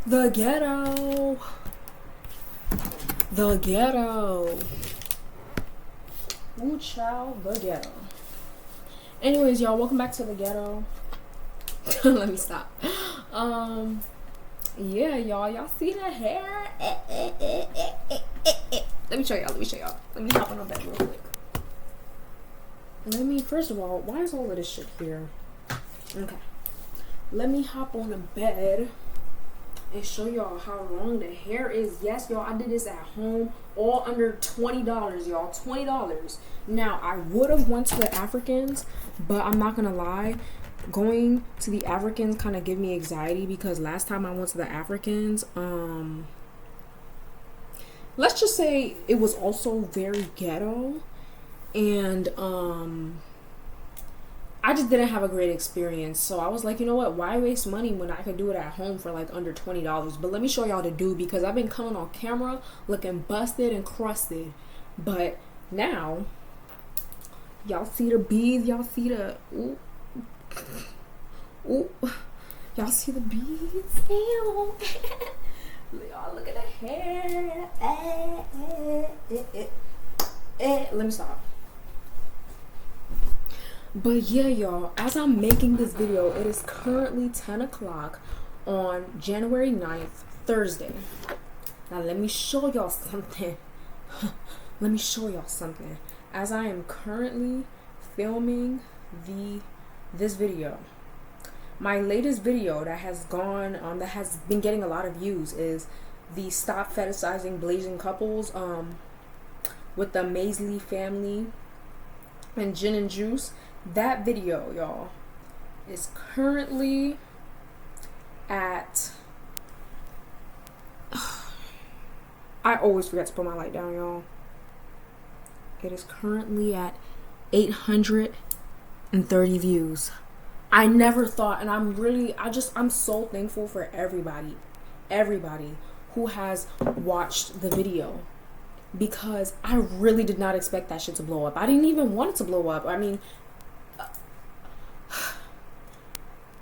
The ghetto. The ghetto. Ooh, child, the ghetto. Anyways, y'all, welcome back to the ghetto. Let me stop. Yeah, y'all see the hair? Let me show y'all. Let me hop on the bed real quick. First of all, why is all of this shit here? Okay. Let me hop on the bed and show y'all how long the hair is. Yes, y'all, I did this at home, all under $20, y'all. $20. Now, I would have went to the Africans, but I'm not gonna lie, going to the Africans kind of give me anxiety because last time I went to the Africans, let's just say it was also very ghetto, and I just didn't have a great experience. So I was like, you know what, why waste money when I could do it at home for like under $20? But let me show y'all the do, because I've been coming on camera looking busted and crusted, but now y'all see the beads, y'all see the ooh, y'all see the beads. Ew. Y'all look at the hair. Let me stop. But yeah, y'all, as I'm making this video, it is currently 10 o'clock on January 9th, Thursday. Now let me show y'all something. Let me show y'all something. As I am currently filming this video, my latest video that has gone that has been getting a lot of views is the Stop Fetishizing Blasian Couples with the Maisley family and Gin and Juice. That video, y'all, is currently at I always forget to put my light down, y'all. It is currently at 830 views. I never thought, and I'm so thankful for everybody who has watched the video, because I really did not expect that shit to blow up. I didn't even want it to blow up. I mean,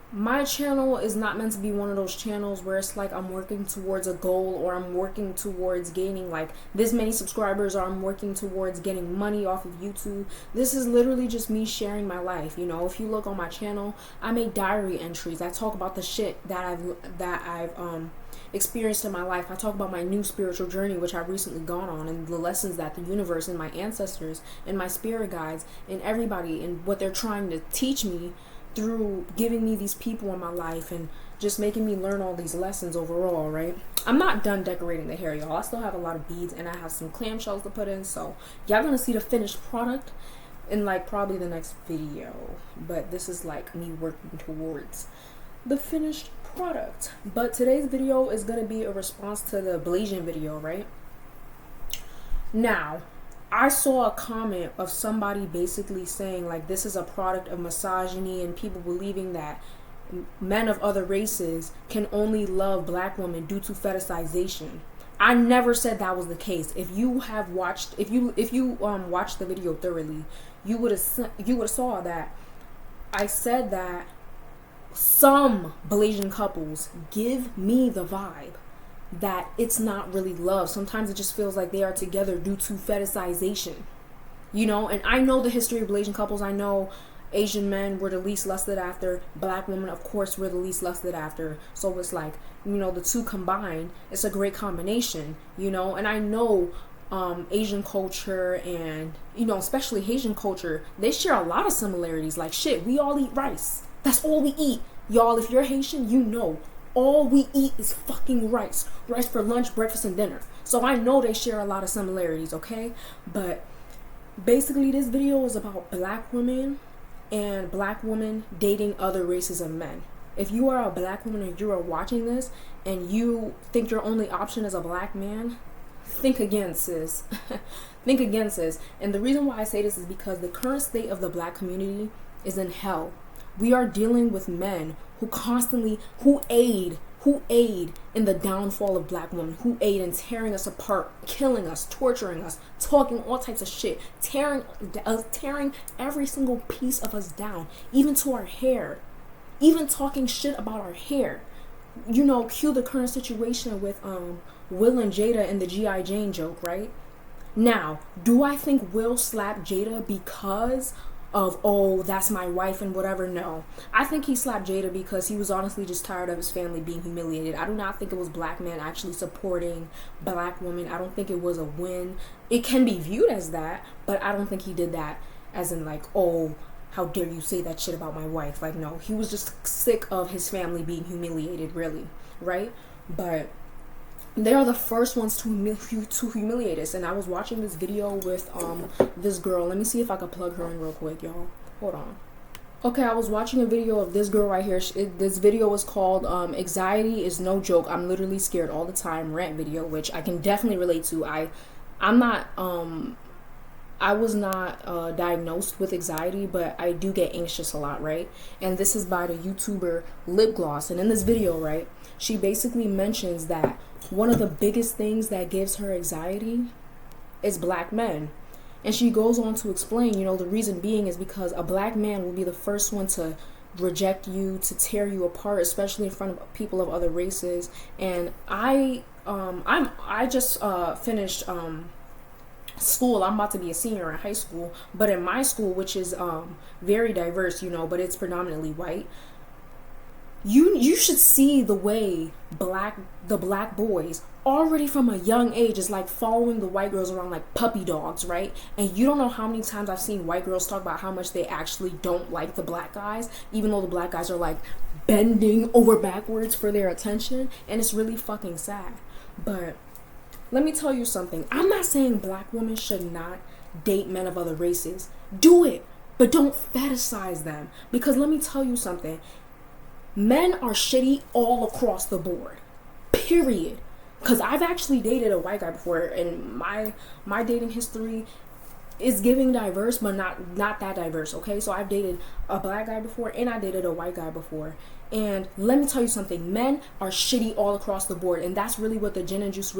my channel is not meant to be one of those channels where it's like I'm working towards a goal, or I'm working towards gaining like this many subscribers, or I'm working towards getting money off of YouTube. This is literally just me sharing my life. You know, if you look on my channel, I make diary entries. I talk about the shit that I've experienced in my life. I talk about my new spiritual journey, which I've recently gone on, and the lessons that the universe and my ancestors and my spirit guides and everybody and what they're trying to teach me through giving me these people in my life and just making me learn all these lessons overall, right? I'm not done decorating the hair, y'all. I still have a lot of beads, and I have some clamshells to put in, so y'all gonna see the finished product in like probably the next video. But this is like me working towards the finished product. But today's video is gonna be a response to the blasian video, right? Now, I saw a comment of somebody basically saying like this is a product of misogyny and people believing that men of other races can only love black women due to fetishization. I never said that was the case. If you have watched, if you watched the video thoroughly, you would have saw that I said that some blasian couples give me the vibe that it's not really love. Sometimes it just feels like they are together due to fetishization, you know. And I know the history of blasian couples. I know Asian men were the least lusted after. Black women, of course, were the least lusted after. So it's like, you know, the two combined, it's a great combination, you know. And I know Asian culture and, you know, especially Haitian culture, they share a lot of similarities. Like, shit, we all eat rice. That's all we eat. Y'all, if you're Haitian, you know, all we eat is fucking rice. Rice for lunch, breakfast, and dinner. So I know they share a lot of similarities, okay? But basically this video is about black women and black women dating other races of men. If you are a black woman and you are watching this and you think your only option is a black man, think again, sis. Think again, sis. And the reason why I say this is because the current state of the black community is in hell. We are dealing with men who aid in the downfall of black women, who aid in tearing us apart, killing us, torturing us, talking all types of shit, tearing every single piece of us down, even to our hair, even talking shit about our hair. cue the current situation with Will and Jada and the G.I. Jane joke, right? Now, do I think Will slapped Jada because of, oh, that's my wife and whatever? No. I think he slapped Jada because he was honestly just tired of his family being humiliated. I do not think it was black men actually supporting black women. I don't think it was a win. It can be viewed as that, but I don't think he did that as in like, oh, how dare you say that shit about my wife? Like, no, he was just sick of his family being humiliated, really, right? But they are the first ones to humiliate us. And I was watching this video with this girl. Let me see if I could plug her in real quick, y'all. Hold on. Okay, I was watching a video of this girl right here. This video was called Anxiety is No Joke. I'm literally scared all the time rant video, which I can definitely relate to. I was not diagnosed with anxiety, but I do get anxious a lot, right? And this is by the YouTuber Lip Gloss. And in this video, right, she basically mentions that one of the biggest things that gives her anxiety is black men. And she goes on to explain, the reason being is because a black man will be the first one to reject you, to tear you apart, especially in front of people of other races. And I just finished school. I'm about to be a senior in high school, but in my school, which is very diverse, but it's predominantly white, you should see the way the black boys already from a young age is like following the white girls around like puppy dogs, right? And you don't know how many times I've seen white girls talk about how much they actually don't like the black guys, even though the black guys are like bending over backwards for their attention, and it's really fucking sad. But let me tell you something. I'm not saying black women should not date men of other races. Do it, but don't fetishize them. Because let me tell you something. Men are shitty all across the board. Period. Because I've actually dated a white guy before, and my dating history is giving diverse, but not that diverse, okay? So I've dated a black guy before, and I dated a white guy before. And let me tell you something, men are shitty all across the board, and that's really what the gin and juice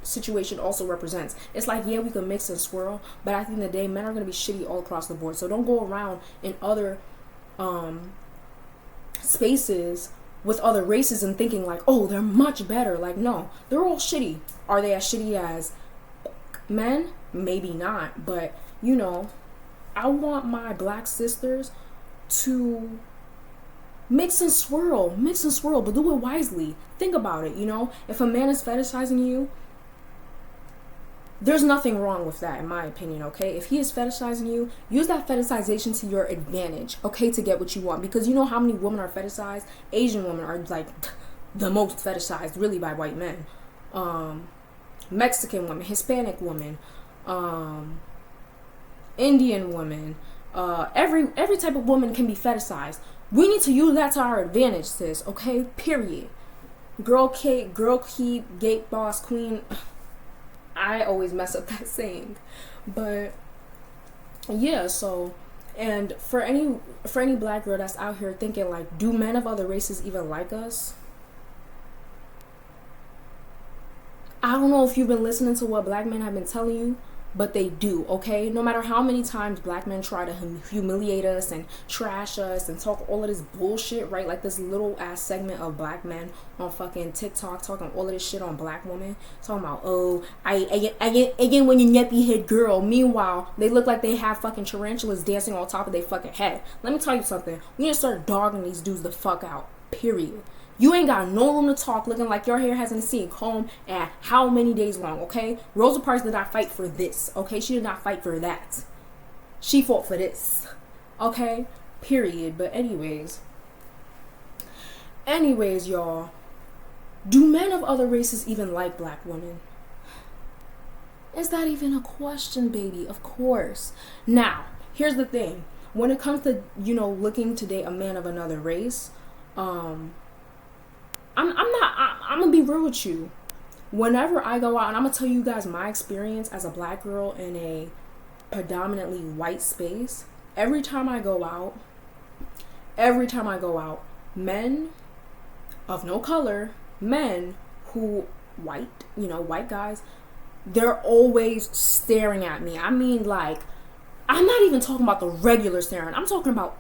situation also represents. It's like, yeah, we can mix and swirl, but at the end of the day, men are going to be shitty all across the board. So don't go around in other spaces with other races and thinking like, oh, they're much better. Like, no, they're all shitty. Are they as shitty as men? Maybe not, but I want my black sisters to mix and swirl, but do it wisely. Think about it, if a man is fetishizing you, there's nothing wrong with that, in my opinion, okay? If he is fetishizing you, use that fetishization to your advantage, okay, to get what you want. Because you know how many women are fetishized? Asian women are like the most fetishized, really, by white men. Mexican women, Hispanic women, Indian women, every type of woman can be fetishized. We need to use that to our advantage, sis, okay? Period. Girl cake, girl keep, gate boss, queen. I always mess up that saying. But yeah, so, and for any black girl that's out here thinking like, do men of other races even like us? I don't know if you've been listening to what black men have been telling you, but they do, okay? No matter how many times black men try to humiliate us and trash us and talk all of this bullshit, right? Like this little ass segment of black men on fucking TikTok talking all of this shit on black women, talking about, oh, I get when you nappy head girl. Meanwhile, they look like they have fucking tarantulas dancing on top of their fucking head. Let me tell you something. We need to start dogging these dudes the fuck out. Period. You ain't got no room to talk looking like your hair hasn't seen comb at how many days long, okay? Rosa Parks did not fight for this, okay? She did not fight for that. She fought for this, okay? Period. But anyways, y'all, do men of other races even like black women? Is that even a question, baby? Of course. Now, here's the thing. When it comes to, looking to date a man of another race, I'm gonna be real with you. Whenever I go out, and I'm gonna tell you guys my experience as a black girl in a predominantly white space, every time I go out, men of no color, men who white guys, they're always staring at me. I mean, like, I'm not even talking about the regular staring. I'm talking about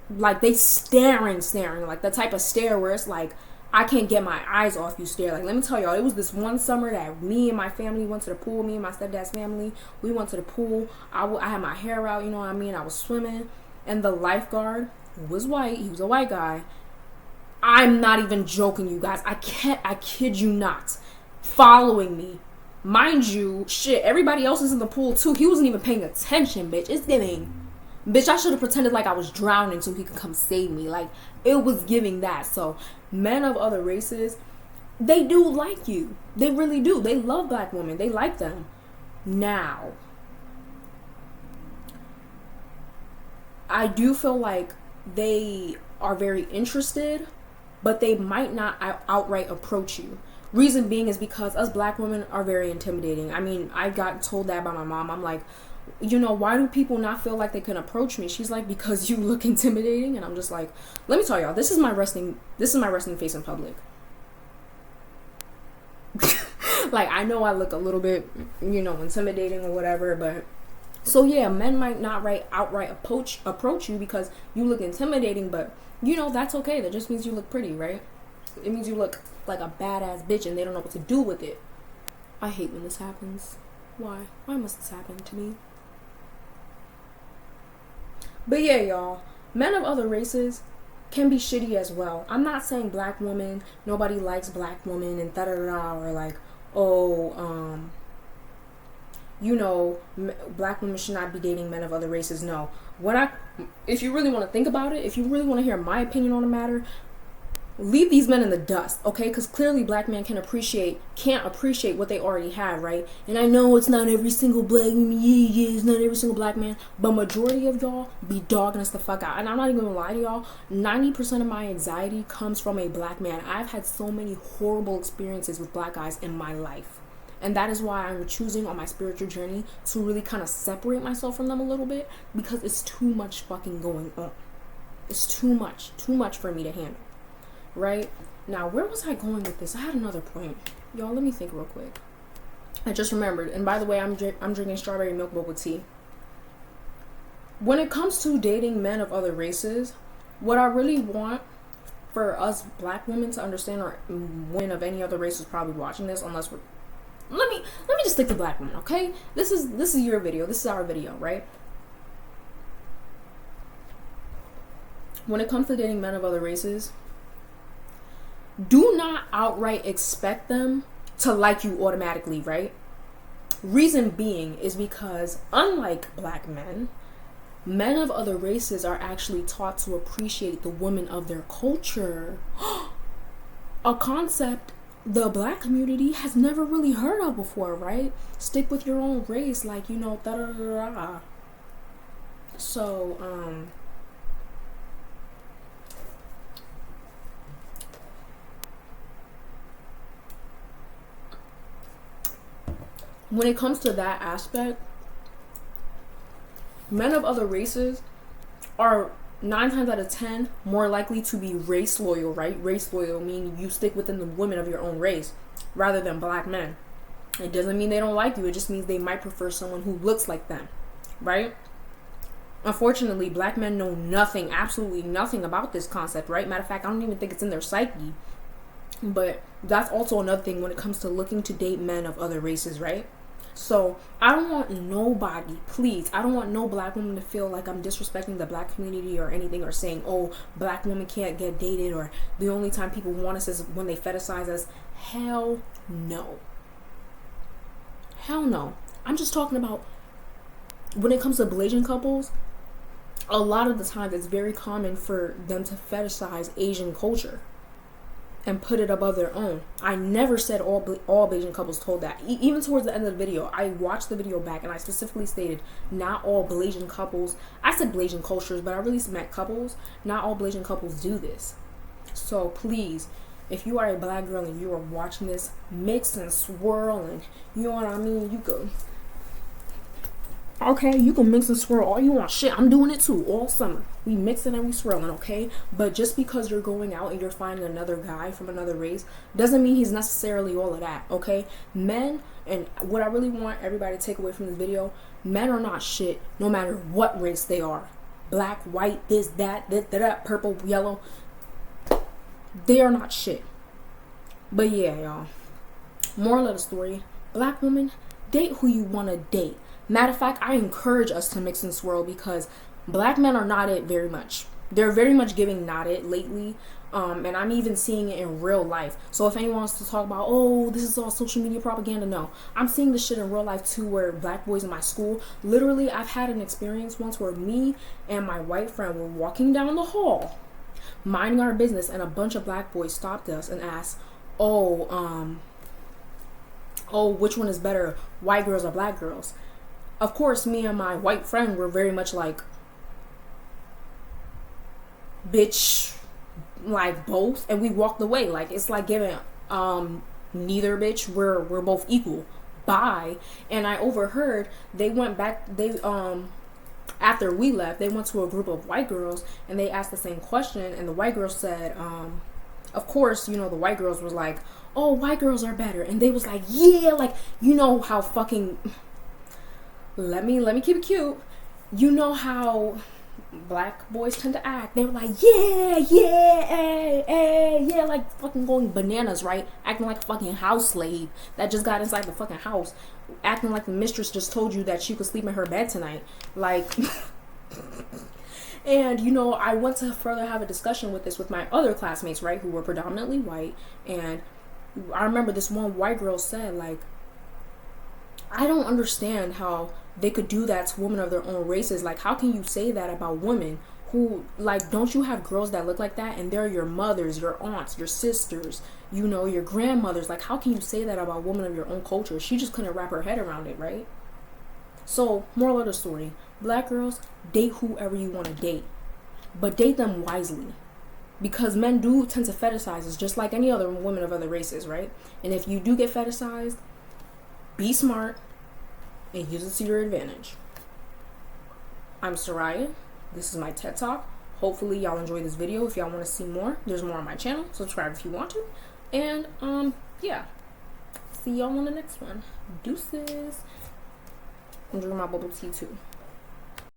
like they staring, like the type of stare where it's like, I can't get my eyes off you stare. Like, let me tell y'all, it was this one summer that me and my family went to the pool. Me and my stepdad's family, we went to the pool. I had my hair out, you know what I mean? I was swimming. And the lifeguard, who was white, he was a white guy. I'm not even joking, you guys. I kid you not. Following me. Mind you, shit, everybody else is in the pool too. He wasn't even paying attention, bitch. It's giving. Bitch, I should have pretended like I was drowning so he could come save me. Like, it was giving that. So, men of other races, they do like you. They really do. They love black women. They like them. Now, I do feel like they are very interested, but they might not outright approach you. Reason being is because us black women are very intimidating. I mean, I got told that by my mom. I'm like, you know, why do people not feel like they can approach me? She's like, because you look intimidating. And I'm just like, let me tell y'all, this is my resting face in public. Like, I know I look a little bit, you know, intimidating or whatever, but so yeah, men might not outright approach you because you look intimidating, but you know, that's okay. That just means you look pretty, right? It means you look like a badass bitch and they don't know what to do with it. I hate when this happens. Why? Why must this happen to me? But yeah, y'all, men of other races can be shitty as well. I'm not saying black women, nobody likes black women and da-da-da-da, or like, oh, you know, black women should not be dating men of other races. No. If you really want to think about it, if you really want to hear my opinion on the matter, leave these men in the dust, okay? Because clearly black men can't appreciate what they already have, right? And I know it's not every single black man, it's not every single black man, but majority of y'all be dogging us the fuck out. And I'm not even gonna lie to y'all, 90% of my anxiety comes from a black man. I've had so many horrible experiences with black guys in my life. And that is why I'm choosing on my spiritual journey to really kind of separate myself from them a little bit, because it's too much fucking going on. It's too much for me to handle. Right? Now, where was I going with this? I had another point. Y'all, let me think real quick. I just remembered. And by the way, I'm drinking strawberry milk boba tea. When it comes to dating men of other races, what I really want for us black women to understand, or women of any other race is probably watching this, unless we're... Let me just stick to black women, okay? This is your video. This is our video, right? When it comes to dating men of other races, do not outright expect them to like you automatically, right? Reason being is because, unlike black men, men of other races are actually taught to appreciate the women of their culture. A concept the black community has never really heard of before, right? Stick with your own race, like, you know, da-da-da-da. So, when it comes to that aspect, men of other races are 9 times out of 10 more likely to be race loyal, right? Race loyal meaning you stick within the women of your own race rather than black men. It doesn't mean they don't like you. It just means they might prefer someone who looks like them, right? Unfortunately, black men know nothing, absolutely nothing about this concept, right? Matter of fact, I don't even think it's in their psyche. But that's also another thing when it comes to looking to date men of other races, right? So I don't want nobody, please, I don't want no black woman to feel like I'm disrespecting the black community or anything, or saying, oh, black women can't get dated, or the only time people want us is when they fetishize us. Hell no. Hell no. I'm just talking about when it comes to blasian couples, a lot of the times it's very common for them to fetishize Asian culture and put it above their own. I never said all Blasian couples told that. Even towards the end of the video, I watched the video back and I specifically stated not all Blasian couples. I said Blasian cultures, but I really meant couples. Not all Blasian couples do this. So please, if you are a black girl and you are watching this, mix and swirl, and you know what I mean, you go. Okay, you can mix and swirl all you want. Shit, I'm doing it too all summer. We mixing and we swirling, okay? But just because you're going out and you're finding another guy from another race doesn't mean he's necessarily all of that, okay? Men, and what I really want everybody to take away from this video, men are not shit no matter what race they are. Black, white, this, that, purple, yellow. They are not shit. But yeah, y'all. Moral of the story: black women, date who you want to date. Matter of fact, I encourage us to mix and swirl because black men are not it very much. They're very much giving not it lately. And I'm even seeing it in real life. So if anyone wants to talk about, oh, this is all social media propaganda, no. I'm seeing this shit in real life too, where black boys in my school, literally, I've had an experience once where me and my white friend were walking down the hall, minding our business, and a bunch of black boys stopped us and asked, oh, which one is better, white girls or black girls? Of course, me and my white friend were very much like, bitch, like both, and we walked away. Like, it's like giving neither, bitch, we're both equal, bye. And I overheard they went back, they after we left, they went to a group of white girls and they asked the same question, and the white girls said, of course, you know, the white girls was like, oh, white girls are better, and they was like, yeah, like, you know how fucking let me keep it cute, you know how black boys tend to act. They were like, yeah, like fucking going bananas, right? Acting like a fucking house slave that just got inside the fucking house, acting like the mistress just told you that she could sleep in her bed tonight, like. And you know, I went to further have a discussion with this with my other classmates, right, who were predominantly white. And I remember this one white girl said, like, I don't understand how they could do that to women of their own races. Like, how can you say that about women who, like, don't you have girls that look like that, and they're your mothers, your aunts, your sisters, you know, your grandmothers? Like, how can you say that about women of your own culture? She just couldn't wrap her head around it, right? So, moral of the story: black girls, date whoever you want to date, but date them wisely, because men do tend to fetishize us just like any other women of other races, right? And if you do get fetishized, be smart and use it to your advantage. I'm Soraya. This is my TED Talk. Hopefully y'all enjoy this video. If y'all want to see more, there's more on my channel. Subscribe if you want to. And yeah. See y'all on the next one. Deuces. I'm drinking my bubble tea too.